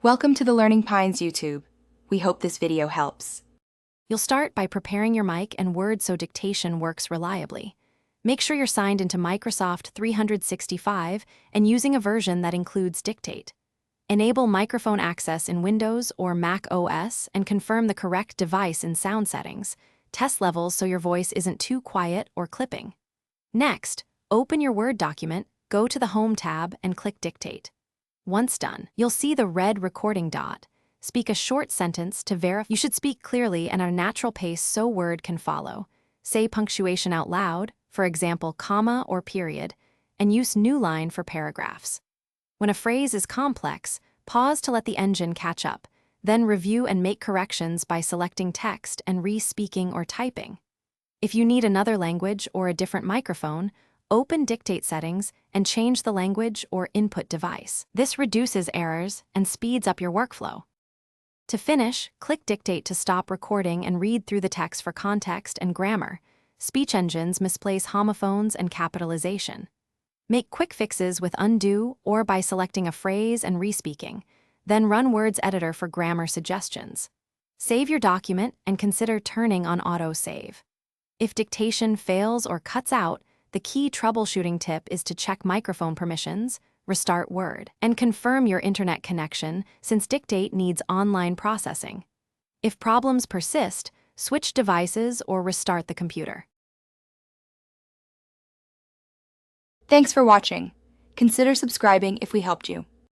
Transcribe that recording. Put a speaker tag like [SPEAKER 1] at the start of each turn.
[SPEAKER 1] Welcome to the Learning Pines YouTube. We hope this video helps.
[SPEAKER 2] You'll start by preparing your mic and Word so dictation works reliably. Make sure you're signed into Microsoft 365 and using a version that includes Dictate. Enable microphone access in Windows or Mac OS and confirm the correct device in sound settings. Test levels so your voice isn't too quiet or clipping. Next, open your Word document, go to the Home tab and click Dictate. Once done, you'll see the red recording dot. Speak a short sentence to verify. You should speak clearly and at a natural pace so Word can follow. Say punctuation out loud, for example, comma or period, and use new line for paragraphs. When a phrase is complex, pause to let the engine catch up, then review and make corrections by selecting text and re-speaking or typing. If you need another language or a different microphone, open Dictate settings and change the language or input device. This reduces errors and speeds up your workflow. To finish, click Dictate to stop recording and read through the text for context and grammar. Speech engines misplace homophones and capitalization. Make quick fixes with undo or by selecting a phrase and re-speaking. Then run Word's editor for grammar suggestions. Save your document and consider turning on auto-save. If dictation fails or cuts out, the key troubleshooting tip is to check microphone permissions, restart Word, and confirm your internet connection since Dictate needs online processing. If problems persist, switch devices or restart the computer.
[SPEAKER 1] Thanks for watching. Consider subscribing if we helped you.